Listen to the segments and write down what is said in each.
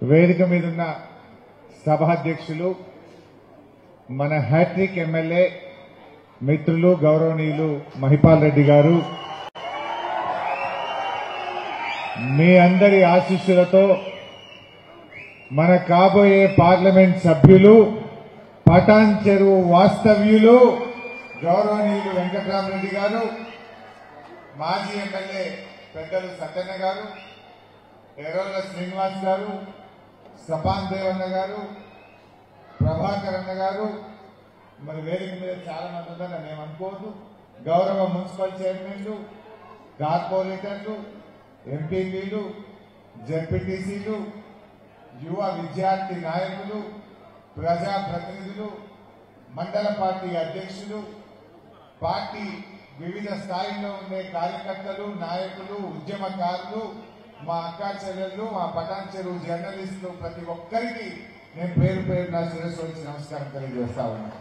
వేదిక మీద ఉన్న సభాధ్యక్షులు, మన హ్యాట్రిక్ ఎమ్మెల్యే మిత్రులు గౌరవనీయులు మహిపాల్ రెడ్డి గారు, మీ అందరి ఆశీస్సులతో మన కాబోయే పార్లమెంట్ సభ్యులు, పటాన్ చెరువు వాస్తవ్యులు గౌరవనీయులు వెంకట్రామరెడ్డి గారు, మాజీ ఎమ్మెల్యే పెద్దలు సత్యన్న గారు, ఎర్రోళ్ల శ్రీనివాస్ గారు, సపాన్ దేవన్న గారు, ప్రభాకర్ అన్న గారు, మరి వేదిక మీద చాలా మంది ఉన్నారని మేము అనుకోవద్దు. గౌరవ మున్సిపల్ చైర్మన్లు, కార్పొరేటర్లు, ఎంపీపీలు, జెడ్పీటీసీలు, యువ విద్యార్థి నాయకులు, ప్రజాప్రతినిధులు, మండల పార్టీ అధ్యక్షులు, పార్టీ వివిధ స్థాయిల్లో ఉండే కార్యకర్తలు, నాయకులు, ఉద్యమకారులు, మా అక్కా చెల్లెళ్ళు, మా పటాన్ చెరువు జర్నలిస్టులు, ప్రతి ఒక్కరికి నేను పేరు పేరున శిరస్సు వచ్చి నమస్కారం తెలియజేస్తా ఉన్నాను.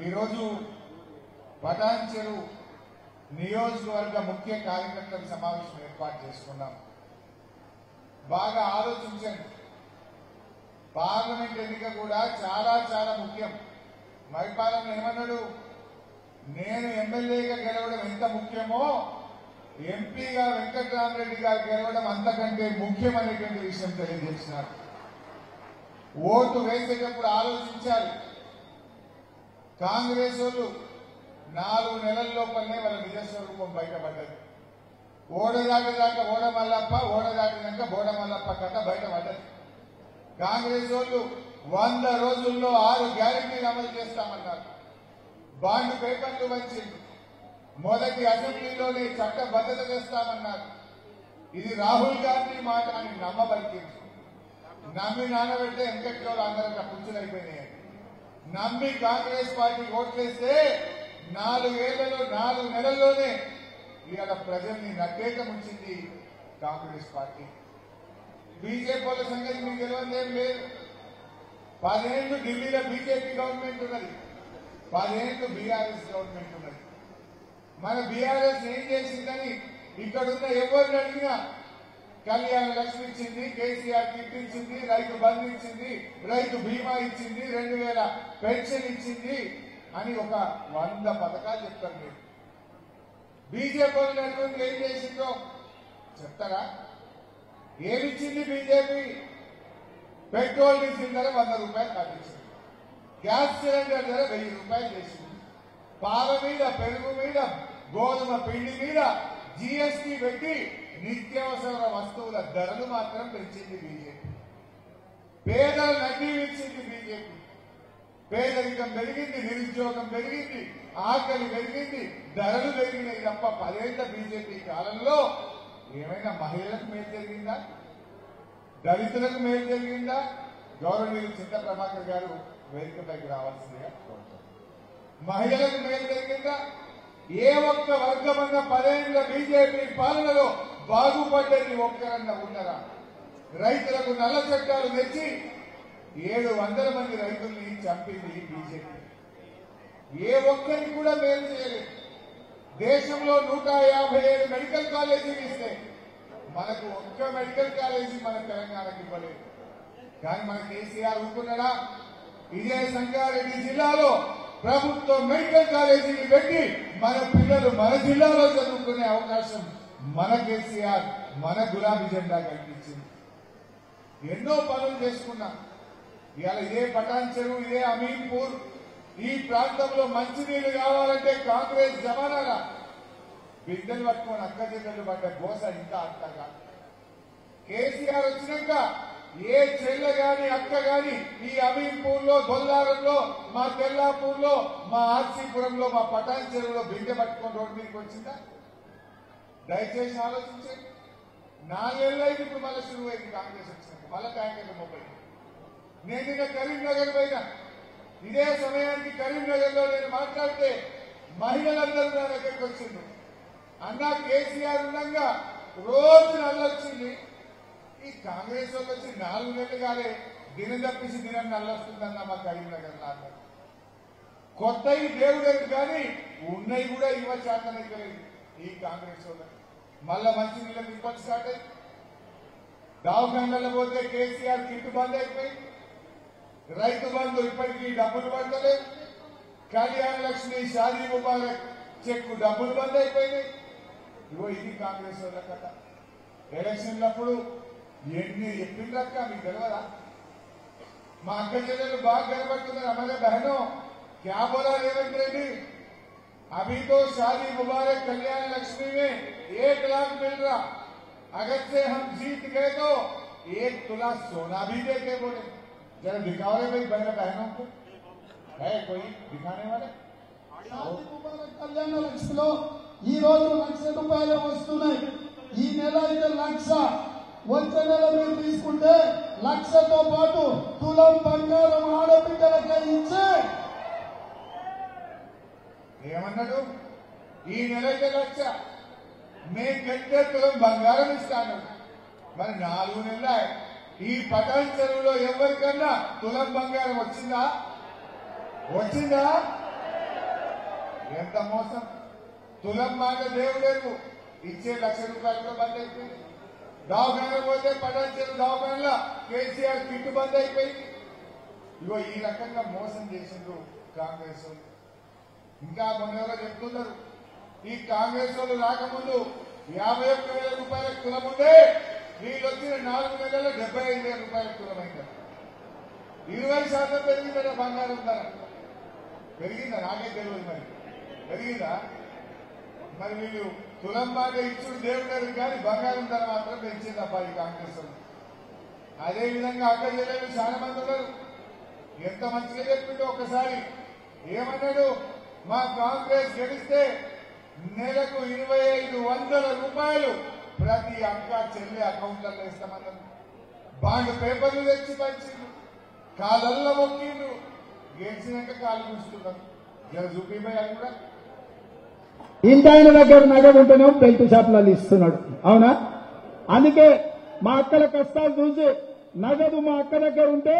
ఈరోజు పటాన్ చెరువు నియోజకవర్గ ముఖ్య కార్యకర్తల సమావేశం ఏర్పాటు చేసుకున్నాం. బాగా ఆలోచించండి. పార్లమెంట్ ఎన్నిక కూడా చాలా చాలా ముఖ్యం. మైపాలన ఏమన్నాడు, నేను ఎమ్మెల్యేగా గెలవడం ఎంత ముఖ్యమో ఎంపీగా వెంకట్రామరెడ్డి గారు గెలవడం అంతకంటే ముఖ్యమైనటువంటి విషయం తెలియజేసినారు. ఓటు వేసేటప్పుడు ఆలోచించాలి. కాంగ్రెస్ వాళ్ళు 4 నెలల లోపలనే వాళ్ళ నిజస్వరూపం బయటపడ్డది. ఓడదాటిదాకా ఓడమల్లప్ప, ఓడదాటినాక బోడమల్లప్ప కథ బయటపడ్డది. కాంగ్రెస్ వాళ్ళు 100 రోజుల్లో 6 గ్యారెంటీలు అమలు చేస్తామన్నారు. బాండ్ పేపర్లు వంచింది. మొదటి అసెంబ్లీలోనే చట్టబద్ధత చేస్తామన్నారు. ఇది రాహుల్ గాంధీ మాట అని నమ్మబలికింది. నమ్మి నానబెట్టే వెంకట్లో అందరూ పుచ్చులైపోయినాయి. నమ్మి కాంగ్రెస్ పార్టీ ఓట్లేస్తే 4 నెలల్లోనే ఇవాళ ప్రజల్ని నట్టేట ముంచింది కాంగ్రెస్ పార్టీ. బీజేపీ వాళ్ళ సంగతి మీకు తెలియదేం లేదు. 10 ఏళ్లు ఢిల్లీలో బీజేపీ గవర్నమెంట్ ఉన్నది, 10 ఏళ్లు బీఆర్ఎస్ గవర్నమెంట్ ఉన్నది. మన బీఆర్ఎస్ ఏం చేసిందని ఇక్కడున్న ఎవరిని అడిగినా కళ్యాణ లక్ష్మి ఇచ్చింది, కేసీఆర్ కిట్ ఇచ్చింది, రైతు బంధు ఇచ్చింది, రైతు బీమా ఇచ్చింది, 2000 పెన్షన్ ఇచ్చింది అని ఒక 100 పథకాలు చెప్తారు. మీరు బీజేపీ వాళ్ళు అటువంటి ఏం చేసిందో చెప్తారా? ఏమిచ్చింది బీజేపీ? పెట్రోల్ డీజిల్ ధర 100 రూపాయలు తగ్గించింది, గ్యాస్ సిలిండర్ ధర 1000 రూపాయలు చేసింది, పాల మీద, పెరుగు మీద, గోధుమ పిండి మీద జీఎస్టీ పెట్టి నిత్యావసర వస్తువుల ధరలు మాత్రం పెంచింది బీజేపీ. పేదల నడ్డీ ఇచ్చింది బీజేపీ. పేదరికం పెరిగింది, నిరుద్యోగం పెరిగింది, ఆకలి పెరిగింది, ధరలు పెరిగినాయి తప్ప 10 ఏళ్ల బీజేపీ కాలంలో ఏమైనా మహిళలకు మేలు జరిగిందా? దళితులకు మేలు జరిగిందా? గౌరవనీయులు చింత ప్రభాకర్ గారు వేదికపైకి రావాల్సిందిగా కోరుతారు. మహిళలకు మేలు జరిగిందా? ఏ ఒక్క వర్గమన్న 10 ఏళ్ల బీజేపీ పాలనలో బాగుపడ్డది ఒక్కరన్నా ఉన్నారా? రైతులకు నల్ల చట్టాలు తెచ్చి 700 మంది రైతుల్ని చంపింది బీజేపీ. ఏ ఒక్కరికి కూడా మేలు చేయలేదు. దేశంలో 157 మెడికల్ కాలేజీలు ఇస్తే మనకు ఒక్క మెడికల్ కాలేజీ మన తెలంగాణకి ఇవ్వలేదు. కానీ మన కేసీఆర్ ఊరుకున్నాడా? ఇదే సంగారెడ్డి జిల్లాలో ప్రభుత్వ మెడికల్ కాలేజీని పెట్టి మన పిల్లలు మన జిల్లాలో చదువుకునే అవకాశం మన కేసీఆర్, మన గులాబీ జెండా కల్పించింది. ఎన్నో పనులు చేసుకున్నాం. ఇవాళ ఇదే పటాన్ చెరువు, ఇదే అమీన్పూర్, ఈ ప్రాంతంలో మంచినీళ్లు కావాలంటే కాంగ్రెస్ జమానాలా బిడ్డలు పట్టుకొని అక్క చెల్లెలు పడ్డ గోస ఇంకా అంతగా. కేసీఆర్ వచ్చినాక ఏ చెల్లె గాని అక్క గాని ఈ అమీన్పూర్ లో, బొల్లారంలో, మా తెల్లాపూర్లో, మా ఆర్సీపురంలో, మా పటాన్ చెరువులో బిడ్డ పట్టుకొని రోడ్డు మీదకి వచ్చిందా? దయచేసి ఆలోచించండి. 4 ఏళ్ళైంది ఇప్పుడు మళ్ళీ శురువు అయింది కాంగ్రెస్ వచ్చినాక, మళ్ళీ ట్యాంకర్లు మొబైల్. నేను నిన్న కరీంనగర్ పోయినా. ఇదే సమయానికి కరీంనగర్ లో నేను మాట్లాడితే మహిళలందరూ నా దగ్గరికి వచ్చింది. అన్నా కేసీఆర్ ఉండగా రోజు నల్లొచ్చింది, ఈ కాంగ్రెస్ వాళ్ళు వచ్చి 4 నెలలు కాలే దినం తప్పించి దినం నల్లొస్తుందన్న మా కరీంనగర్ నాకు. కొత్తవి దేవుడు కానీ ఉన్నాయి కూడా ఇవ్వ చేతనైతే ఈ కాంగ్రెస్ వాళ్ళు. మళ్ళా మంచి నీళ్ళకి ఇబ్బంది స్టార్ట్ అయింది. దవాఖానలో పోతే కేసీఆర్ కిట్ బంద్ అయిపోయింది, రైతు బంధు ఇప్పటికీ డబ్బులు పడతలేదు, కళ్యాణ లక్ష్మి షాదీ ముబారక్ చెక్కు డబ్బులు బంద్ అయిపోయినాయి. ఇగో ఇది కాంగ్రెస్ వాళ్ళ కథ. ఎలక్షన్లప్పుడు ఎన్ని చెప్పిండ్రక్క మీకు తెలియదా? మా అక్క చెల్లెలు బాగా కనబడుతున్నారు. हमारे बहनों क्या बोला रेवंत रेड्डी, अभी तो शादी मुबारक कल्याण लक्ष्मी में 1 लाख मिल रहा, अगर से हम जीत गए तो 1 तुला सोना भी दे के बोले। जरा दिखाओ रे भाई बहनों को, है कोई दिखाने वाले? शादी मुबारक कल्याण लक्ष्मीలో ఈ రోజు 1,00,000 రూపాయలు వస్తున్నాయి. ఈ నెల అయితే 1,00,000, వచ్చే నెల మీరు తీసుకుంటే 1,00,000తో పాటు తులం బంగారం ఆడబిడ్డలకే ఇచ్చే. ఏమన్నాడు? ఈ నెలకి 1,00,000 నేను గెలిస్తే తులం బంగారం ఇస్తాను. మరి 4 నెలల ఈ పటాన్ చెరువులో ఎవరికన్నా తులం బంగారం వచ్చిందా? వచ్చిందా? ఎంత మోసం! తులం మాట దేవుడేరు ఇచ్చే 1,00,000 రూపాయలు కూడా బంద్ అయిపోయింది. దవాఖాన పోతే పటాన్ చెరువు దవాఖానలో కేసీఆర్ కిట్ బంద్ అయిపోయింది. ఇగో ఈ రకంగా మోసం చేసిండ్రు కాంగ్రెస్ వాళ్ళు. ఇంకా మొన్న చెప్తున్నారు, ఈ కాంగ్రెస్ వాళ్ళు రాకముందు 51,000 రూపాయల తులం ఉండే, వీళ్ళు వచ్చిన 4 నెలల్లో 75,000 రూపాయల తులం అయింది. 20% పెరిగిందట బంగారం ధర. పెరిగిందా? నాకే తెలియదు. మరి పెరిగిందా? మరి వీళ్ళు తులం మాట ఇచ్చుడు దేవుడు కానీ బంగారం ధర మాత్రం పెంచిందప్ప ఈ కాంగ్రెస్ వాళ్ళు. అదేవిధంగా అక్క చెల్లెలు చాలా మంది ఉన్నారు. ఎంత మంచిగా చెప్పిండో ఒక్కసారి. ఏమన్నాడు? మా కాంగ్రెస్ గెలిస్తే నెలకు 2,500 రూపాయలు ప్రతి అక్క చెల్లి అకౌంట్లలో ఇస్తామన్నారు. బాండ్ పేపర్లు తెచ్చి పంచిండు, కాలల్లో మొక్కిండు, గెలిచినాక కాలు కూర్చున్నారు. జర చూపిపోయి అది కూడా. ఇంటి ఆయన దగ్గర నగదు ఉంటేనేమో బెల్ట్ షాపులలో ఇస్తున్నాడు. అవునా? అందుకే మా అక్కల కష్టాలు చూసి నగదు మా అక్క దగ్గర ఉంటే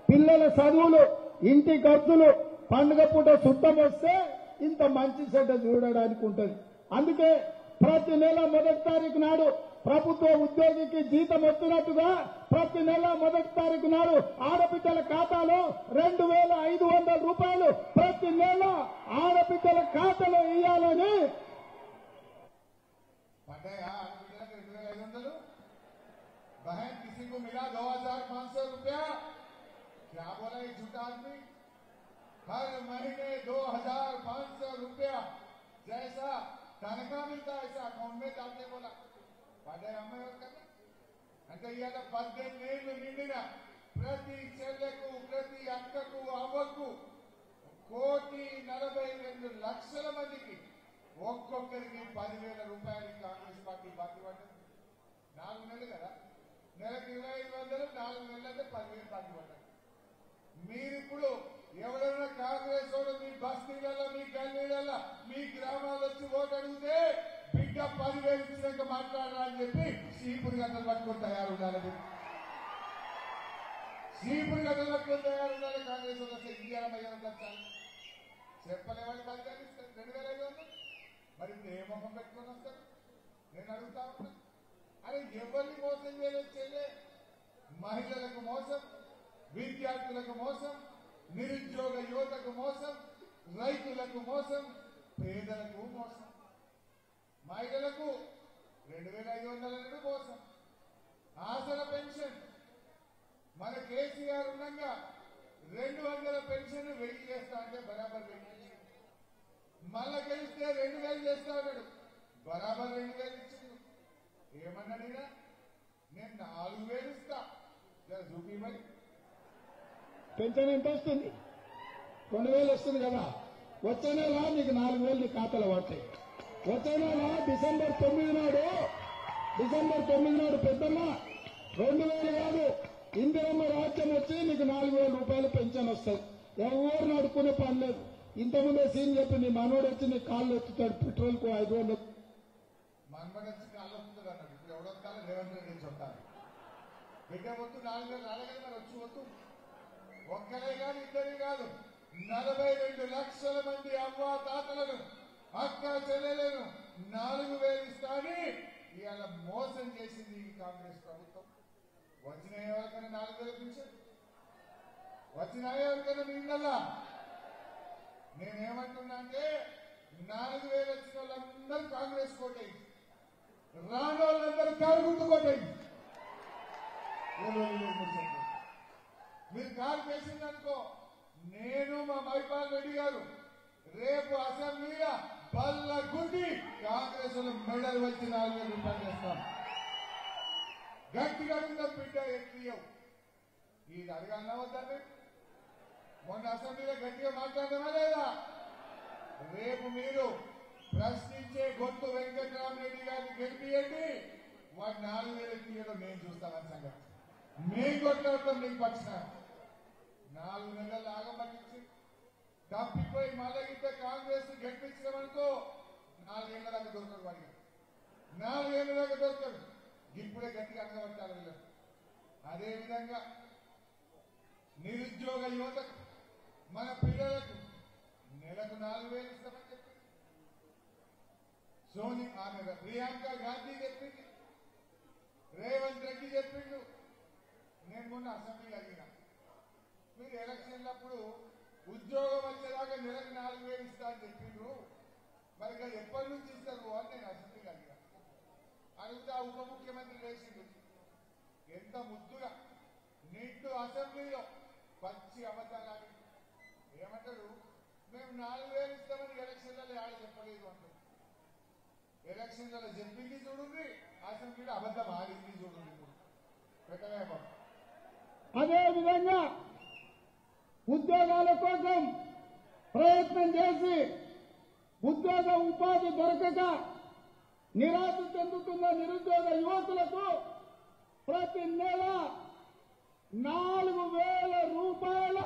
పిల్లల చదువులు, ఇంటి ఖర్చులు, పండుగ పూట చుట్టం వస్తే ఇంత మంచి చెడ్డ చూడడానికి ఉంటుంది. అందుకే ప్రతి నెల 1వ తారీఖు నాడు ప్రభుత్వ ఉద్యోగికి జీతం వచ్చినట్టుగా ప్రతి నెల 1వ తారీఖు నాడు ఆడబిడ్డల ఖాతాలో 2,500 రూపాయలు ప్రతి నెల ఆడబిడ్డల ఖాతాలో ఇవ్వాలని. बहन किसी को मिला 2,500 रुपया? क्या बोला ये झूठा आदमी? हर महीने 2,500 रुपया जैसा तनख्वाह मिलता है ऐसा अकाउंट में डालते बोला. पढ़े हमें और करना అంటే ఇవాళ 18 ఏళ్ళు నిండిన ప్రతి చెల్లెకు, ప్రతి అక్కకు, అవ్వకు 1,42,00,000 మందికి ఒక్కొక్కరికి 10,000 రూపాయలు కాంగ్రెస్ పార్టీ బాకీ పడ్డది. 4 నెలలు కదా, నెలకు 2,500, 4 నెలలంటే 10,000 బాకీ పడ్డది. మీరిప్పుడు ఎవరైనా కాంగ్రెస్ వాడు మీ బస్తీలలో, మీ గల్లీలలో, మీ గ్రామాల్లో వచ్చి ఓటు అడిగితే బిడ్డ 10,000 ఇచ్చినాక మాట్లాడాలని చెప్పి శ్రీపురి గంటలు పట్టుకొని తయారుండాలి. శ్రీపురి గంటలు పట్టుకొని తయారుండాలి. కాంగ్రెస్ వాళ్ళు వస్తే ఇండియా దచ్చాలి. చెప్పలేవాడి 10,000 ఇస్తారు, 2,500. మరి ఇప్పుడు ఏ మొహం పెట్టుకొని వస్తారు? నేను అడుగుతా ఉన్నా. అరే ఎవరిని మోసం చేయలేదు చెల్లె? మహిళలకు మోసం, విద్యార్థులకు మోసం, నిరుద్యోగ యువతకు మోసం, రైతులకు మోసం, పేదలకు మోసం, మహిళలకు 2,500 మోసం. ఆసరా పెన్షన్ మన కేసీఆర్ ఉండగా 200 పెన్షన్ 1,000 చేస్తా అంటే బరాబర్ 2,000. మళ్ళా గెలిస్తే 2,000 చేస్తా అన్నాడు, బరాబర్ 2,000 ఇచ్చిండు. ఏమన్నాడు? నేను 4,000 ఇస్తా. జర చూపి మరి. పెన్షన్ ఎంత వస్తుంది? 2,000 వస్తుంది కదా. వచ్చే నెల నీకు 4,000 నీ ఖాతాలో పడతాయి. వచ్చే నెల డిసెంబర్ 9 నాడు పెద్దమ్మ 2,000 కాదు, ఇందిరమ్మ రాజ్యం వచ్చి నీకు 4,000 రూపాయలు పెన్షన్ వస్తుంది. ఎవరిని అడుక్కునే పని లేదు. ఇంతకుముందే సీన్ చెప్పి నీ మనోడు వచ్చి నీ కాళ్ళు ఎత్తుతాడు, పెట్రోల్ కు 500. మనమని వచ్చి కాళ్ళు వస్తుంది అన్నాడు. ఇప్పుడు ఎవడొస్తాలో రేవంత్ రెడ్డి చెప్తాను. బిడ్డ వద్దు 4,000 రాలేదు మరి వచ్చి వద్దు. ఒక్కరే కాదు, ఇద్దరే కాదు, 42 లక్షల మంది అవ్వ తాతలను, అక్క చెల్లెలను 4,000 ఇస్తాని ఇవాళ మోసం చేసింది ఈ కాంగ్రెస్ ప్రభుత్వం. వచ్చిన ఎవరికైనా 4,000 పెన్షన్ వచ్చిన ఎవరికైనా నిన్నల్లా నేనేమంటున్నా అంటే 4,000 వచ్చిన వాళ్ళందరూ కాంగ్రెస్ కోటేయి, రాని వాళ్ళందరూ కారు గుర్తు కోటేయి. మీరు కారు వేసిందనుకో, నేను మా మైపాల్ రెడ్డి గారు రేపు అసెంబ్లీలో బల్ల గుద్ది కాంగ్రెస్ మెడల్ వచ్చి 4,000 రూపాయలు చేస్తాం. గట్టిగా ఉందని బిడ్డ ఎట్లియవు. ఇది అడగాలన్నా వద్దండి. మొన్న అసెంబ్లీలో గట్టిగా మాట్లాడమా లేదా? రేపు మీరు ప్రశ్నించే గొంతు వెంకటరామరెడ్డి గారిని గెలిపియండి, వాడు 4,000 ఎట్లియడం నేను చూస్తామని సంగతి. మేము కొట్లాడతాం. నీకు పక్షన 4 నెలలు ఆగమనిచ్చి తప్పిపోయి మళ్ళీ ఇంత కాంగ్రెస్ గెలిపించడమనుకో 4 ఏళ్ల దాకా దొరకదు. వాడికి 4 ఏళ్ల దాకా దొరకదు. ఇప్పుడే గట్టిగా అనగబట్టాలి వీళ్ళని. అదేవిధంగా నిరుద్యోగ యువతకు మన పిల్లలకు నెలకు 4,000 ఇస్తామని చెప్పింది ఆమె ప్రియాంక గాంధీ చెప్పింది, రేవంత్ రెడ్డి చెప్పిండు. నేను మొన్న అసెంబ్లీలో అడిగినా, మీరు ఎలక్షన్లప్పుడు ఉద్యోగం వచ్చేదాకా నెలకు 4,000 ఇస్తా అని చెప్పిండ్రు, మరి ఇక ఎప్పటి నుంచి ఇస్తారు అని నేను అసెంబ్లీలో అడిగా. అడిగితే ఆ ఉప ముఖ్యమంత్రి వేసిండు. ఎంత ముద్దుగా నిండు అసెంబ్లీలో పచ్చి అబద్ధాలు ఏమంటారు, మేము 4,000 ఇస్తామని ఎలక్షన్లలో ఆడ చెప్పలేదు అంటారు. ఎలక్షన్లలో చెప్పింది చూడండి, అసెంబ్లీలో అబద్ధం ఆడింది చూడండి. ఇప్పుడు పెట్టలే బాబు. అదేవిధంగా ఉద్యోగాల కోసం ప్రయత్నం చేసి ఉద్యోగ ఉపాధి దొరకక నిరాశ చెందుతున్న నిరుద్యోగ యువకులకు ప్రతి నెల 4,000 రూపాయల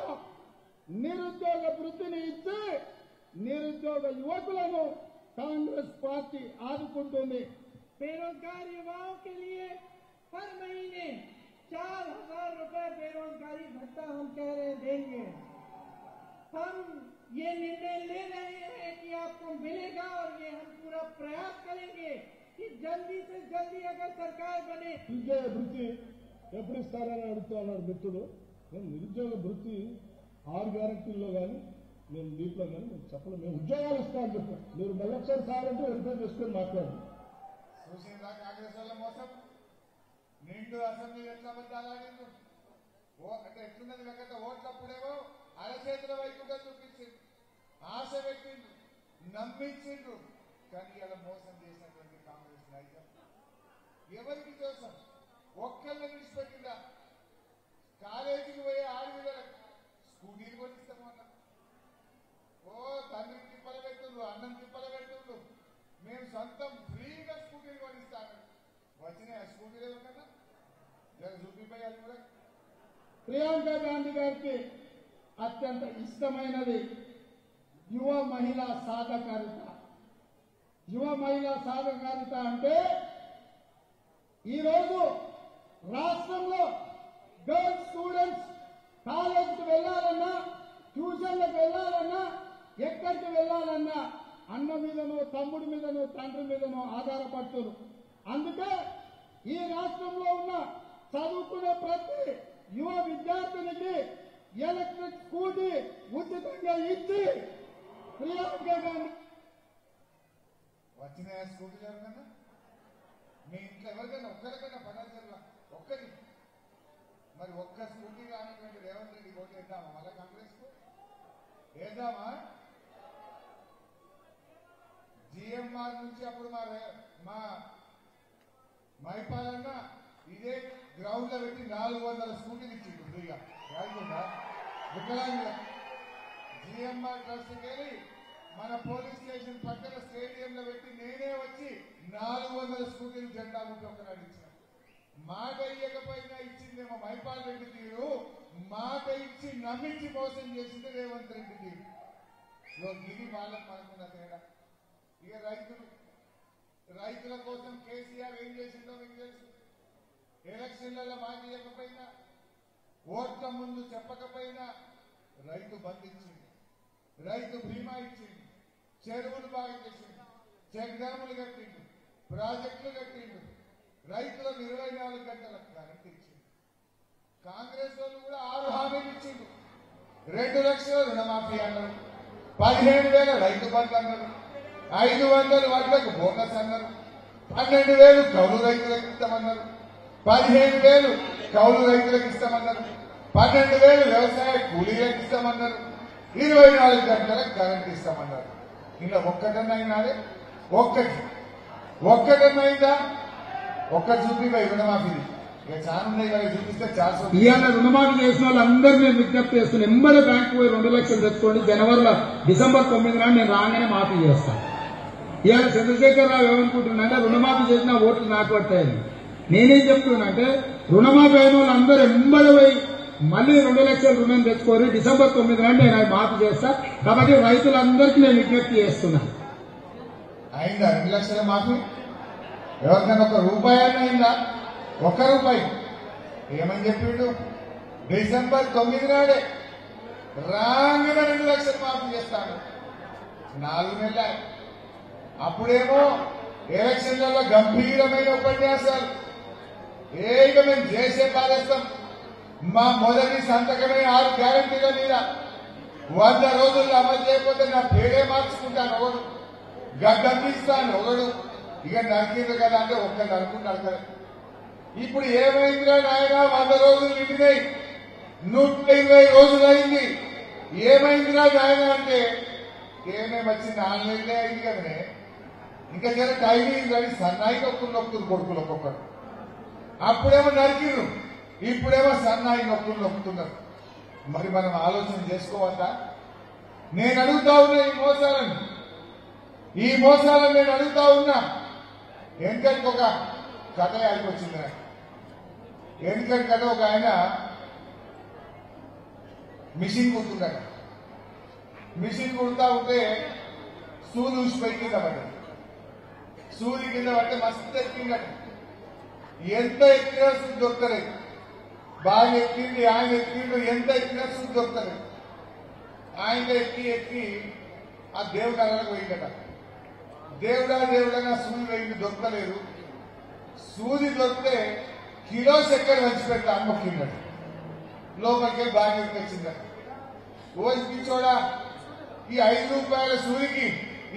నిరుద్యోగ వృత్తిని ఇచ్చి నిరుద్యోగ యువకులను కాంగ్రెస్ పార్టీ ఆదుకుంటుంది. बेरोजगार युवाओं के लिए हर महीने 4,000 रुपए बेरोजगारी भत्ता हम कह रहे देंगे। हम ये निर्णय ले रहे हैं कि आपको मिलेगा और ये हम पूरा प्रयास करेंगे कि जल्दी से जल्दी अगर सरकार बने। నిరుద్యోగ వృత్తి ఎప్పుడు ఇస్తారని అడుగుతున్నారు మిత్రుడు. నేను నిరుద్యోగ వృత్తి 6 గ్యారెంటీల్లో కానీ మేము దీంట్లో కానీ మేము చెప్పలేదు. మేము ఉద్యోగాలు ఇస్తామని చెప్పాం. మీరు మళ్ళొకసారి సారంటే వెరిఫై చేసుకొని మాట్లాడండి. చూసిందా కాంగ్రెస్ వాళ్ళ మోసం? నిండు అసెంబ్లీ ఎట్లా అబద్ధాలాడిండు. అంటే ఎట్లున్నది వెంకట, ఓట్లప్పుడేమో అరచేతుల వైపుగా చూపించిండు, ఆశ పెట్టిండు, నమ్మించిండ్రు. కానీ ఇలా మోసం చేసినటువంటి కాంగ్రెస్ నాయకులు ఎవరికి కోసం ఒక్కళ్ళని విడిచిపెట్టిందా? కాలేజీకి పోయే ఆడపిల్లలకు స్కూటీలు కొనిస్తాము అన్న. ఓ తండ్రికి తిప్పలు పెట్టుండ్రు, అన్నం తిప్పలు పెట్టుండ్రు. మేము సొంతం ఫ్రీగా స్కూటీలు కొనిస్తాను. వచ్చినాయి ఆ స్కూటీలు ఏమన్నా జర చూపిపోయాలి కూడా. ప్రియాంక గాంధీ గారికి అత్యంత ఇష్టమైనది యువ మహిళా సాధికారిత. యువ మహిళా సాధికారిత అంటే ఈరోజు రాష్ట్రంలో గర్ల్స్ స్టూడెంట్స్ కాలేజీకి వెళ్లాలన్నా, ట్యూషన్లకు వెళ్లాలన్నా, ఎక్కడికి వెళ్లాలన్నా అన్న మీదనో, తమ్ముడి మీదనో, తండ్రి మీదనో ఆధారపడుతున్నారు. అందుకే ఈ రాష్ట్రంలో ఉన్న చదువుకునే ప్రతి యువ విద్యార్థినికి ఎలక్ట్రిక్ స్కూటీ ఉచితంగా ఇచ్చి ప్రియాంక గాంధీ వచ్చిన స్కూటీలు ఎవరికన్నా, మీ ఇంట్లో ఎవరికైనా ఒక్కరికైనా పడాల్సిన ఒక్కటి, మరి ఒక్క స్కూటీ కానిటువంటి రేవంత్ రెడ్డి ఓటు వేద్దామా? మళ్ళా కాంగ్రెస్ కు వేద్దామా? జిఎంఆర్ నుంచి అప్పుడు మా మైపాలన్న ఇదే గ్రౌండ్ లో పెట్టి 400 స్కూటీలు ఇచ్చిండు ఫ్రీగా. రాజుందా వికలాంగుల జిఎంఆర్ ట్రస్ట్కి వెళ్ళి మన పోలీస్ స్టేషన్ పక్కన స్టేడియంలో పెట్టి నేనే వచ్చి 400 స్కూటీలు జెండా ముప్పి ఒకనాడు ఇచ్చిన. మాట ఇయ్యకపోయినా ఇచ్చిందేమో మైపాల్ రెడ్డి తీరు, మాట ఇచ్చి నమ్మించి మోసం చేసింది రేవంత్ రెడ్డి తీరు. ఇది వాళ్ళకి మనకున్న తేడా. ఇక రైతుల కోసం కేసీఆర్ ఏం చేసిందో మీకు తెలుసు. ఎలక్షన్లలో మాట ఇవ్వకపోయినా, ఓట్ల ముందు చెప్పకపోయినా రైతు బంధించింది, రైతు బీమా ఇచ్చింది, చెరువులు బాగా చేసింది, చెక్ డ్యాములు కట్టిండు, ప్రాజెక్టులు కట్టిండు, రైతులకు 24 గంటల కరెంట్ ఇచ్చింది. కాంగ్రెస్ వాళ్ళు కూడా 6 హామీలు ఇచ్చిండు. 2 లక్షల రుణమాఫీ అన్నారు, 15,000 రైతు బంధు అన్నారు, 500 వడ్లకు బోనస్ అన్నారు, 12,000 కౌలు రైతులకు ఇస్తామన్నారు, 15,000 కౌలు రైతులకు ఇస్తామన్నారు, 12,000 వ్యవసాయ కూలీలకు ఇస్తామన్నారు, 24 గంటలకు కరెంట్ ఇస్తామన్నారు. ఇలా ఒక్కటన్నా అయినాదే? ఒక్కటన్నైందా? ఒక్కటి చూపి రుణమాఫీ ఇక చాలా ఉన్నాయి కదా, చూపిస్తే చాలా. ఇవాళ రుణమాఫీ చేసిన వాళ్ళందరూ నేను విజ్ఞప్తి చేస్తున్నాను. ఎంబడే బ్యాంకు పోయి 2 లక్షలు తెచ్చుకోండి. జనవరిలో డిసెంబర్ 9 నాడు నేను రాగానే మాఫీ చేస్తాను. ఇవాళ చంద్రశేఖరరావు ఏమనుకుంటున్నాంటే రుణమాఫీ చేసిన ఓట్లు నాకు పడతాయని. నేనేం చెప్తున్నానంటే రుణమాఫీ అయిన వాళ్ళందరూ ఎంబడి పోయి మళ్ళీ 2 లక్షల రుణం తెచ్చుకోరు. డిసెంబర్ 9 నాడు నేను అది మాఫీ చేస్తా. కాబట్టి రైతులందరికీ నేను విజ్ఞప్తి చేస్తున్నాను. అయిందా 2 లక్షల మాఫీ? ఎవరికైనా 1 రూపాయి అయిందా? 1 రూపాయి. ఏమని చెప్పిండు? డిసెంబర్ 9 నాడే రాంగన 2 లక్షలు మాఫీ చేస్తాను. 4 నెలల. అప్పుడేమో ఎలక్షన్లలో గంభీరమైన ఉపన్యాసాలు. ఇక మేము చేసే పాలిస్తాం. మా మొదటి సంతకమే 6 గ్యారంటీల మీద 100 రోజుల్లో అమలు చేయకపోతే నా పేరే మార్చుకుంటాను ఒకడు, గడ్డందిస్తాను ఒకడు. ఇక నరికింది కదా అంటే ఒక్కరు అనుకుంటారు కదా. ఇప్పుడు ఏమైందిరా నాయన? 100 రోజులు నిండినాయి, 120 రోజులైంది. ఏమైందిరా నాయన అంటే ఏమేమి వచ్చింది? 4 నెలలే అయింది కదనే. ఇంకా జర టైమింగ్ కానీ సన్నాయి నొక్కులు కొడుకులు ఒక్కొక్కరు. అప్పుడేమో నరికిరు, ఇప్పుడేమో సన్నాయి నొక్కుతున్నారు. మరి మనం ఆలోచన చేసుకోవద్దా? నేను అడుగుతా ఉన్నా ఈ మోసాలను నేను అడుగుతా ఉన్నా. వెనకటికి ఒక కథ యాడికి వచ్చింది నాకు. వెనకటి కథ ఒక ఆయన మిషన్ కుడుతున్నాడు. మిషన్ కుడుతా ఉంటే సూది ఊసిపోయి కింద పడ్డాడు. సూది కింద పడితే మస్తు ఎక్కిందట. ఎంత ఎక్కినా సూది దొరకలేదు. బాగా ఎక్కింది, ఆయన ఎక్కిండు. ఎంత ఎక్కినా సూది దొరకలేదు. ఆయన ఎక్కి ఆ దేవుడి అలలకు పోయిందట. దేవుడా సూది వేయింది, దొరకలేదు. సూది దొరికితే కిలో చక్కెర వచ్చి పెడతా అమ్మకిందట. లోపలికి బాగా వచ్చిందట. ఓసి చూడా, ఈ 5 రూపాయల సూదికి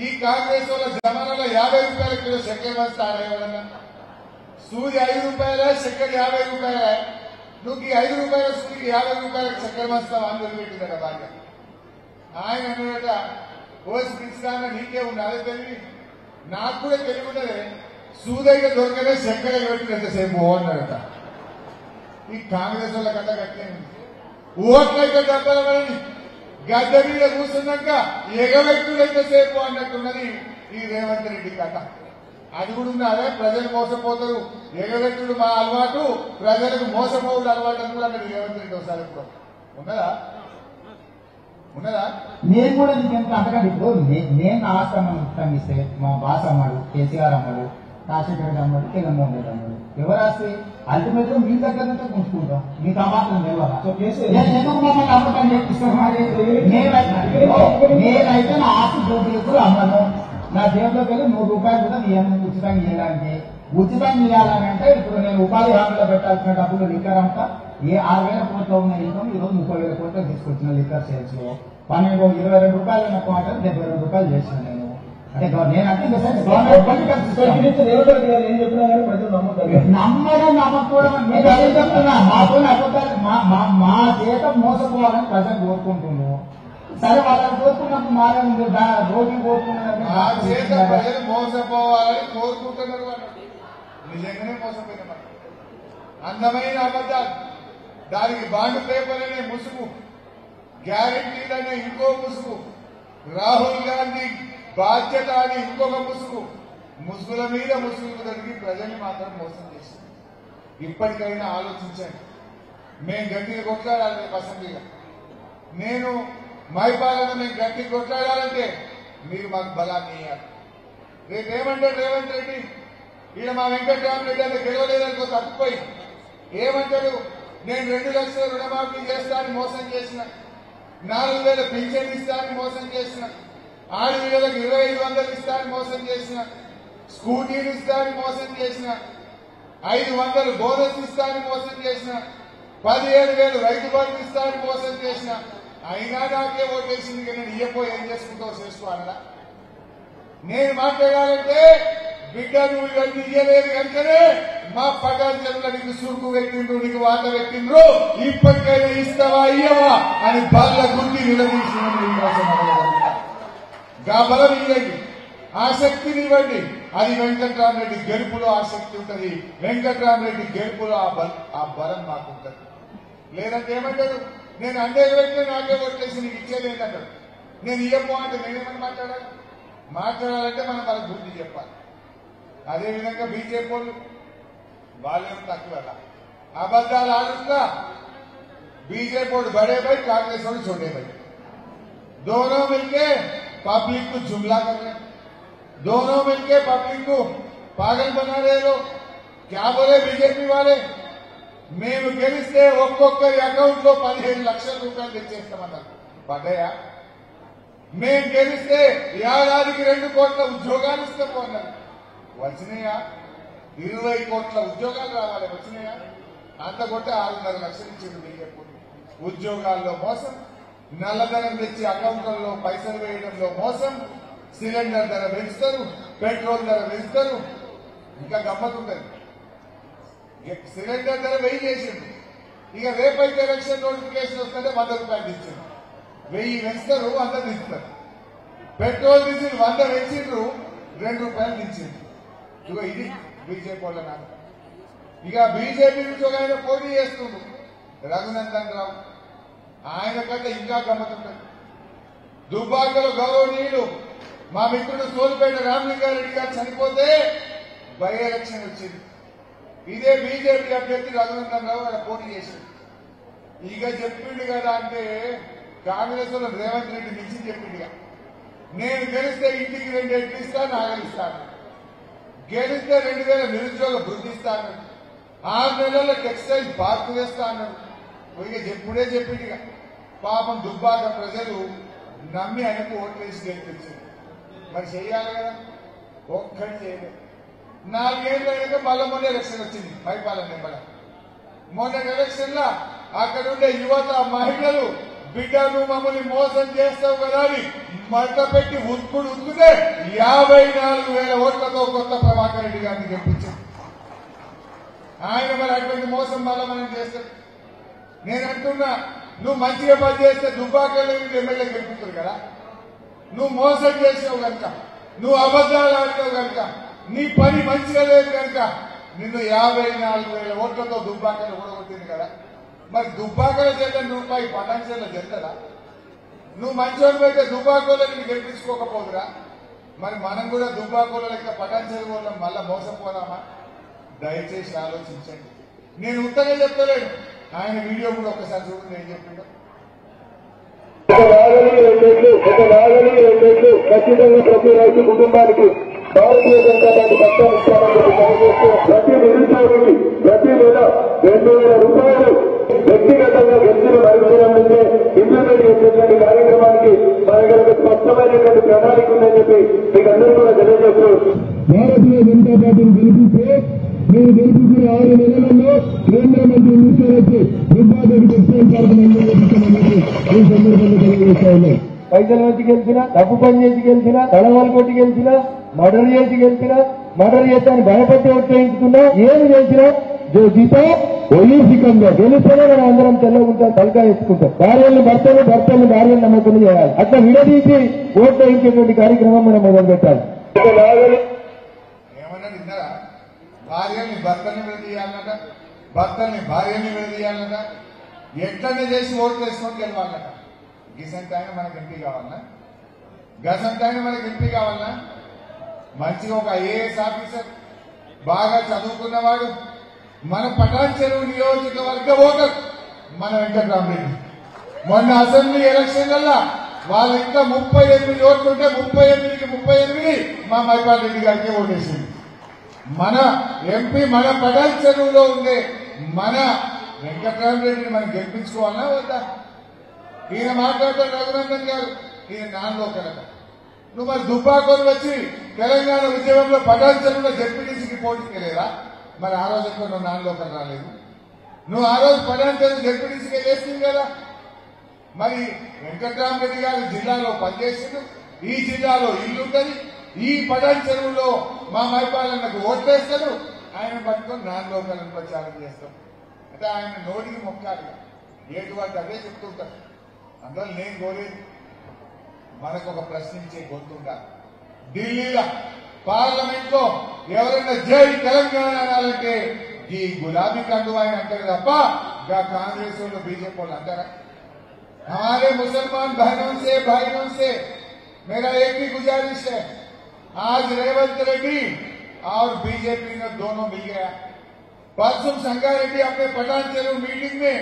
ఈ కాంగ్రెస్ వాళ్ళ జమానాలో 50 రూపాయల కిలో చక్కెర వస్తారా? ఎవరన్నా సూది 5 రూపాయల, చక్కెర 50 రూపాయల. నువ్వు ఈ 5 రూపాయల సూదికి 50 రూపాయల చక్కెర వస్తావా అని వదిలిపెట్టిందట బాగా. ఆయన అన్నాడట, ఓసి పిలిచినా నీకే ఉంది, అదే తెలివి నాకు కూడా తెలివి ఉండదే. సూదైతే దొరకదే, చక్కెర పెట్టి ఎంతసేపు అన్నాడట. ఈ కాంగ్రెస్ వాళ్ళ కథ కట్టే ఉంది. ఓట్లయితే డబ్బల పడని గడ్డ మీద కూర్చున్నాక ఎగవెట్టుడైతే సేపు అన్నట్టున్నది ఈ రేవంత్ రెడ్డి కథ. అది కూడా ఉన్నదే. ప్రజలు మోసపోతారు, ఎగవెట్టుడు మా అలవాటు, ప్రజలకు మోసపోవుడు అలవాటు అని కూడా అన్నది రేవంత్ రెడ్డి. ఒకసారి ఉన్నదా? నేను కూడా నీకెంత అంతకంటే ఇప్పుడు నేను ఆశ్రమం ఇస్తే మా బాస్ అమ్మాడు, కేసీఆర్ అమ్మాడు, రాజశేఖర రెడ్డి అమ్మాడు, జగన్మోహన్ రెడ్డి అమ్మాడు. ఎవరు వస్తే అల్టిమేట్ గా మీ దగ్గర నుంచే ఉంచుకుంటాం. మీకు అమాత్రం ఎందుకు మమ్మల్ని అమ్మకం చేపిస్తాను? నేనైతే నా ఆస్తి జోకులు అమ్మను. నా జేబులోకి వెళ్ళి 100 రూపాయలు కూడా మీ అమ్మ ఉచితంగా ఇవ్వడానికి. ఉచితంగా ఇవ్వాలని అంటే ఇప్పుడు నేను ఉపాధి హామీలో పెట్టాల్సిన డబ్బులు లిక్కర్ అంతా 6,000 కోట్ల ఉన్న ఇన్కమ్ ఈరోజు 30,000 కోట్లు తీసుకొచ్చిన లిక్కర్ సేల్స్ లో 22 రూపాయలు నాకు అంటే 72 రూపాయలు చేసిన నేను. అంటే నేనంటే నమ్మడం నమ్మకపోవడం మీరు అదే చెప్తున్నా. మాతో మా చేత మోసపోవాలని ప్రజలు కోరుకుంటున్నాను. సరే వాళ్ళని కోరుకున్నప్పుడు మారేది రోజు కోరుకున్నారు. మా చేత ప్రజలు మోసపోవాలని కోరుకుంటున్నారు. నిజంగానే మోసపోయిన అందమైన అబద్ధాలు. దానికి బాండ్ పేపర్ అనే ముసుగు, గ్యారెంటీలనే ఇంకో ముసుగు, రాహుల్ గాంధీ బాధ్యత అని ఇంకొక ముసుగు, ముసుగుల మీద ముసుగులు కలిగి ప్రజల్ని మాత్రం మోసం చేసింది. ఇప్పటికైనా ఆలోచించండి. మేము గట్టిగా కొట్లాడాలి అసెంబ్లీగా. నేను మైపాలన మేము గట్టిగా కొట్లాడాలంటే మీరు మాకు బలాన్ని ఇవ్వాలి. రేపు ఏమంటాడు రేవంత్ రెడ్డి? ఈయన మా వెంకటరామరెడ్డి అంటే గెలవలేదనుకో తప్పిపోయి ఏమంటాడు? నేను 2 లక్షల రుణమాఫీ చేస్తానని మోసం చేసిన, 4,000 పింఛన్ ఇస్తానని మోసం చేసిన, ఆడపిల్లలకు 2,500 ఇస్తానని మోసం చేసిన, స్కూటీలు ఇస్తానని మోసం చేసిన, 500 బోనస్ ఇస్తానని మోసం చేసిన, 17,000 రైతు బంధు ఇస్తానని మోసం చేసిన అయినా నాకే ఓటేసింది. నేను ఇయ్యపోయి ఏం చేసుకుంటావు చేసుకోవాలా? నేను మాట్లాడాలంటే బిడ్డ నువ్వు ఇవన్నీ ఇయ్యలేదు కనుకనే మా పటాన్ చెరువులో నీకు సురుకు పెట్టిండ్రు, నీకు వాత పెట్టిండ్రు, ఇప్పటికైనా ఇస్తావా ఇయ్యవా అని బల్ల గుండి నిలదీసిన బలం ఇవ్వండి, ఆసక్తిని ఇవ్వండి. అది వెంకట్రామరెడ్డి గెలుపులో ఆసక్తి ఉంటుంది, వెంకట్రామరెడ్డి గెలుపులో ఆ బలం మాకుంటది. లేదంటే ఏమంటాడు, నేను అండేది పెట్టినా నాకే ఓట్లేసి నీకు ఇచ్చేది అంటాడు. నేను ఇయ్యపో అంటే నేనేమని మాట్లాడాలంటే మనం వాళ్ళకి బుద్ధి చెప్పాలి. అదేవిధంగా బీజేపీ వాళ్ళేమో తక్కువ అబద్దాలు ఆడుతున్నా बीजेपी और बड़े भाई कांग्रेस और छोटे भाई दोनों मिलके पब्लिक को जुमला कर रहे हैं, दोनों मिलके पब्लिक को पागल बना रहे लोग। क्या बोले बीजेपी वाले, మేము గెలిస్తే ఒక్కొక్కరి అకౌంట్ లో 15 లక్షల రూపాయలు తెచ్చేస్తామన్నారు. పడ్డాయా? మేము గెలిస్తే ఏడాదికి 2 కోట్ల ఉద్యోగాలు ఇస్తామన్నారు. వచ్చినాయా? 20 కోట్ల ఉద్యోగాలు రావాలి. వచ్చినాయా? అంత కొట్టే 6.5 లక్షలు ఇచ్చింది బీజేపీ. ఉద్యోగాల్లో మోసం, నల్లధనం తెచ్చి అకౌంట్లలో పైసలు వేయడంలో మోసం, సిలిండర్ ధర పెంచుతారు, పెట్రోల్ ధర పెంచుతారు. ఇంకా గమ్మతుంటది, సిలిండర్ ధర 1000 చేసింది. ఇక రేపైతే ఎలక్షన్ నోటిఫికేషన్ వస్తుంటే 100 రూపాయలు ఇచ్చింది. 1000 పెంచుతారు, 100 దించుతారు. పెట్రోల్ డీజిల్ 100 పెంచిండ్రు, 2 రూపాయలు దించింది. ఇగో ఇది బీజేపీ వాళ్ళ నాటకం. ఇక బీజేపీ నుంచి ఒక ఆయన పోటీ చేస్తుండ్రు, రఘునందన్ రావు. ఆయన కంటే ఇంకా గమ్మతుంటది. దుబ్బాకలో గౌరవనీయులు మా మిత్రుడు సోలిపేట రామలింగారెడ్డి గారు చనిపోతే బై ఎలక్షన్ వచ్చింది. ఇదే బీజేపీ అభ్యర్థి రఘునందన్ రావు అక్కడ పోటీ చేశాడు. ఇక చెప్పిండు కదా అంటే కాంగ్రెస్ లో రేవంత్ రెడ్డి నుంచి చెప్పిండుగా, నేను గెలిస్తే ఇంటికి 2 ఎట్లు ఇస్తాను, ఆగలిస్తాను. గెలిస్తే 2000 నిరుద్యోగ వృద్ధి ఇస్తాను, 6 నెలల్లో టెక్స్టైల్ పార్క్ వేస్తాను. ఇక చెప్పుడే చెప్పిండుగా. పాపం దుబ్బాక ప్రజలు నమ్మి ఆయనకు ఓట్లేసి గెలిపించారు. మరి చెయ్యాలి కదా, ఒక్కటి చేయలేదు. 4 ఏళ్ళు అయినాక మళ్ళీ మొన్న ఎలక్షన్ వచ్చింది పైపాలన నెంబడ. మొన్న ఎలక్షన్ లా అక్కడుండే యువత మహిళలు బిడ్డ నువ్వు మమ్మల్ని మోసం చేస్తావు కదా అని మంట పెట్టి ఉత్తుకుతే 54,000 ఓట్లతో కొత్త ప్రభాకర్ రెడ్డి గారిని గెలిపించారు. ఆయన మరి అటువంటి మోసం వల్ల మనం చేస్తాడు. నేను అంటున్నా, నువ్వు మంచిగా పని చేస్తే దుబ్బాకలో ఎమ్మెల్యే గెలుపుతారు కదా. నువ్వు మోసం చేసావు కనుక, నువ్వు అబద్దాలు ఆడినావు కనుక, నీ పని మంచిగా లేదు కనుక నిన్ను 54,000 ఓట్లతో దుబ్బాకలు ఊడగొట్టింది కదా. మరి దుబ్బాకల చేద్దాం రూపాయి పటాన్చేలో చెందదా? నువ్వు మంచోళ్ళు అయితే దుబ్బాకోలో నిన్ను గెలిపించుకోకపోదురా? మరి మనం కూడా దుబ్బాకోలో లెక్క పటాన్చేరు వాళ్ళం మళ్ళా మోసపోదామా? దయచేసి ఆలోచించండి. నేను ఉత్తగా చెప్తలేను, ఆయన వీడియో కూడా ఒక్కసారి చూడండి ఏం చెప్పిండో. ఖచ్చితంగా ప్రతి రైతు కుటుంబానికి భారతీయ జనతా పార్టీ పక్షాన్ని ఇస్తామని తెలియజేస్తూ ప్రతి నిరుద్యోగికి ప్రతి నెల 2,000 రూపాయలు వ్యక్తిగతంగా గెలిచిన మరుక్షణం నుంచే ఇంప్లిమెంట్ చేసేటువంటి కార్యక్రమానికి మన దగ్గర ఒక స్పష్టమైనటువంటి ప్రణాళిక ఉందని చెప్పి మీకు అందరూ కూడా తెలియజేస్తూ భారతీయ జనతా పార్టీని గెలిపిస్తే మీరు గెలిపించిన 6 నెలలలో కేంద్ర మంత్రి నిలిచారొచ్చి దుబ్బాకకి టెక్స్టైల్ పార్క్ నిర్మించామని ఈ సందర్భంగా తెలియజేస్తా ఉన్నాయి. పైసలు వచ్చి గెలిచినా, డబ్బు పని చేసి గెలిచినా, తడవాలు కొట్టి గెలిచినా, మర్డర్ చేసి గెలిచినా, మర్డర్ చేస్తాను భయపడి ఉపయోగించుకున్నా, ఏమి చేసినా జీతా వైయసికంగా గెలిస్తేనే మనం అందరం తెల్లగుంటాం, తలకా వేసుకుంటాం. భార్యలను భర్తలు, భర్తలను భార్యలు నమ్మకం చేయాలి. అట్లా విడదీసి ఓట్లు వేయించేటువంటి కార్యక్రమం మనం మొదలు పెట్టాలి. ఏమన్నా విన్నారా? భార్యని భర్తని విడదీయాలన్నట, భర్తల్ని భార్యని విడదీయాలన్నట, ఎట్లనే చేసి ఓట్లు వేసుకొని గెలవాలన్నట. గీసంత ఆయన మనకి ఎంపీ కావాలన్నా? గసంత ఆయన మనకి ఎంపీ కావాలన్నా? మంచిగా ఒక ఐఏఎస్ ఆఫీసర్, బాగా చదువుకున్నవాడు, మన పటాన్ చెరువు నియోజకవర్గ ఓటర్ మన వెంకట్రామరెడ్డి. మొన్న అసెంబ్లీ ఎలక్షన్లలో వాళ్ళ ఇంకా 38 ఓట్లుంటే 38కి 38 మా మైపాల్ రెడ్డి గారికి ఓటేసింది. మన ఎంపీ మన పటాన్ చెరువులో ఉండే మన వెంకట్రామరెడ్డిని మనం గెలిపించుకోవాలన్నా వద్దా? ఈయన మాట్లాడతాడు రఘునందన్ గారు, ఈయన నాన్ లోకల్. నువ్వు మరి దుబ్బాకోలు వచ్చి తెలంగాణ ఉద్యమంలో పటాన్ చెరువులో జెడ్పీటీసీకి పోటీకి లేదా? మరి ఆ రోజు ఎక్కడ నాన్ లోకల్ రాలేదు? నువ్వు ఆ రోజు పడాంతరం జడ్పీటీసీగా చేస్తుంది కదా. మరి వెంకట్రామరెడ్డి గారు జిల్లాలో పనిచేసిండు, ఈ జిల్లాలో ఇల్లు ఉంటుంది, ఈ పడాన్ చెరువులో మా మైపాలన్నకు ఓట్లేస్తాడు, ఆయన పట్టుకొని నాన్ లోకలను ప్రచారం చేస్తాం. అంటే ఆయన నోటికి మొక్కాలి, ఏటువంటి అదే చెప్తుంటారు. అందువల్ల నేను కోరేది మనకు ఒక ప్రశ్నించే గొంతుండాలి. ఢిల్లీలో పార్లమెంట్ లో ఎవరైనా జై తెలంగాణ అనాలంటే ఈ గులాబీ కండువా అని అంటారు తప్ప కాంగ్రెస్ వాళ్ళు बीजेपी వాళ్ళు అంటారా? हमारे मुसलमान भाइयों से मेरा एक ही गुजारिश है, आज रेवंत रेड्डी और बीजेपी ने दोनों मिल गया। परसों संगा रेड्डी अपने पठान चेरू मीटिंग में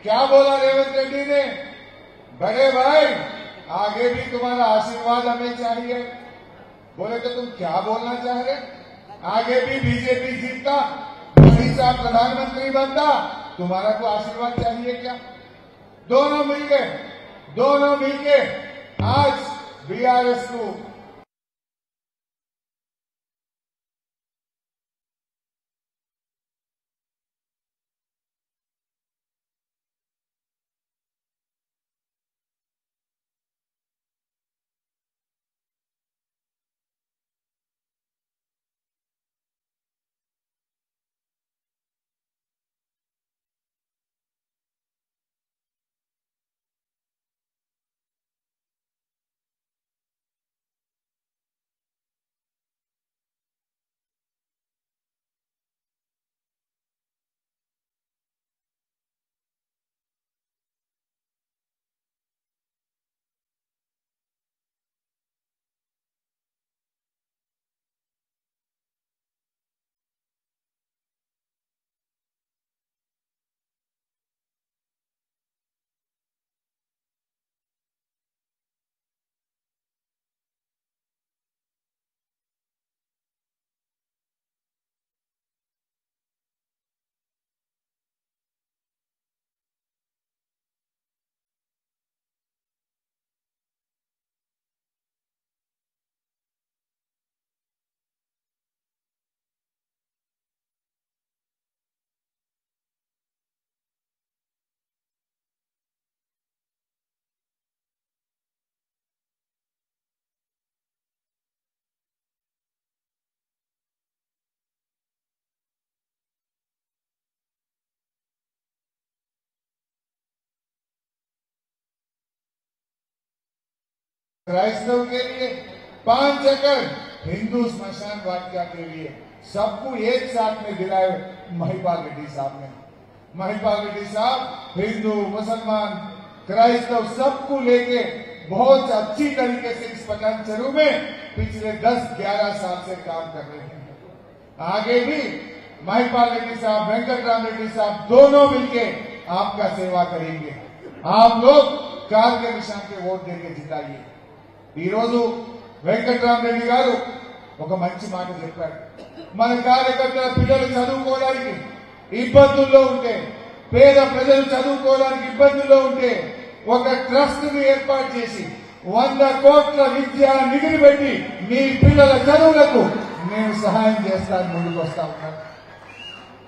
क्या बोला रेवंत रेड्डी ने, बड़े भाई आगे भी तुम्हारा आशीर्वाद हमें चाहिए। बोले तो तुम क्या बोलना चाह रहे? आगे भी बीजेपी जीतता, मोदी साहब प्रधानमंत्री बनता, तुम्हारा को आशीर्वाद चाहिए क्या? दोनों मिलके आज बीआरएस को क्राइस्तव के लिए 5 एकड़ हिंदू स्मशान वाटिका के लिए सबको एक साथ में दिलाए महिपाल रेड्डी साहब ने। महिपाल रेड्डी साहब हिंदू मुसलमान क्राइस्तव सबको लेके बहुत अच्छी तरीके से इस पठान चेरू में पिछले 10-11 साल से काम कर रहे हैं। आगे भी महिपाल रेड्डी साहब, वेंकटराम रेड्डी साहब दोनों मिलके आपका सेवा करेंगे। आप लोग कार के निशान पे वोट देके जिताइए। ఈ రోజు వెంకట్రామరెడ్డి గారు ఒక మంచి మాట చెప్పారు. మన కార్యకర్తల పిల్లలు చదువుకోవడానికి ఇబ్బందుల్లో ఉంటే, పేద ప్రజలు చదువుకోవడానికి ఇబ్బందుల్లో ఉంటే ఒక ట్రస్ట్ ని ఏర్పాటు చేసి 100 కోట్ల విద్యా నిధిని పెట్టి మీ పిల్లల చదువులకు నేను సహాయం చేస్తాను ముందుకు వస్తా ఉన్నాను.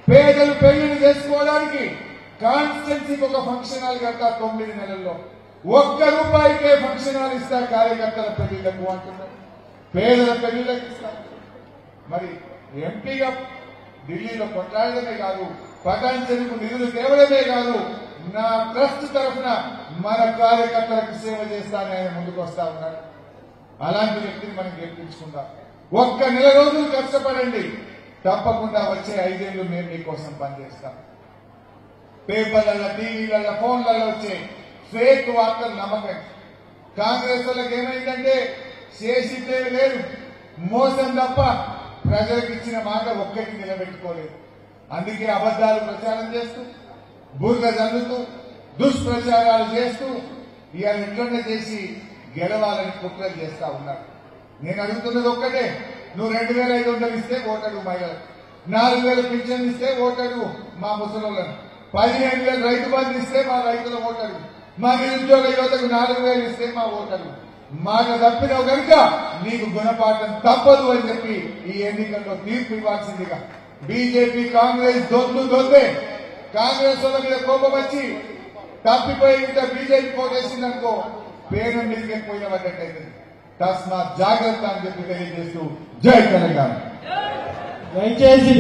పేదలు పెళ్లిని చేసుకోవడానికి కాన్స్టిట్యున్సీకి ఒక ఫంక్షన్ హాల్ కడతా 9 నెలల్లో, 1 రూపాయికే ఫంక్షన్ హాల్ ఇస్తా కార్యకర్తల పెళ్లిళ్లకు అంటున్నారు, పేదల పెళ్లిళ్లకు ఇస్తారు. మరి ఎంపీగా ఢిల్లీలో కొట్లాడమే కాదు, పఠాన్ చెరువుకు నిధులు తేవడమే కాదు, నా ట్రస్ట్ తరఫున మన కార్యకర్తలకు సేవ చేస్తానని ఆయన ముందుకు వస్తా ఉన్నారు. అలాంటి వ్యక్తిని మనం గెలిపించుకుందాం. 1 నెల రోజులు కష్టపడండి, తప్పకుండా వచ్చే 5 ఏళ్లు మేము మీకోసం పనిచేస్తాం. పేపర్లలో, టీవీలలో, ఫోన్లలో వచ్చే ఫేక్ వార్తలు నమ్మకండి. కాంగ్రెస్ వాళ్ళకి ఏమైందంటే చేసిందే లేదు, మోసం తప్ప ప్రజలకు ఇచ్చిన మాట ఒక్కటి నిలబెట్టుకోలేదు. అందుకే అబద్దాలు ప్రచారం చేస్తూ, బురద జల్లుతూ, దుష్ప్రచారాలు చేస్తూ ఇవాళ ఎట్లనే చేసి గెలవాలని కుట్రలు చేస్తా ఉన్నారు. నేను అడుగుతున్నది ఒక్కటే, నువ్వు 2500 ఇస్తే ఓటడు మహిళలు, 4000 పింఛన్ ఇస్తే ఓటడు మా ముసలోళ్ళను, 15,000 రైతు బంధు ఇస్తే మా రైతుల ఓటడు, మా నిరుద్యోగ యువతకు 4,000 ఇస్తే మా ఓటరు. మాట తప్పినవు కనుక నీకు గుణపాఠం తప్పదు అని చెప్పి ఈ ఎన్నికల్లో తీర్పు ఇవ్వాల్సిందిగా బీజేపీ కాంగ్రెస్ దొందే కాంగ్రెస్ వాళ్ళ మీద కోపం వచ్చి తప్పిపోయి ఇంత బీజేపీ కోటేసిందనుకో పేరు మీదకి పోయిన పడ్డట్టయితే తస్మాత్ జాగ్రత్త అని చెప్పి తెలియజేస్తూ జై తెలంగాణ. దయచేసి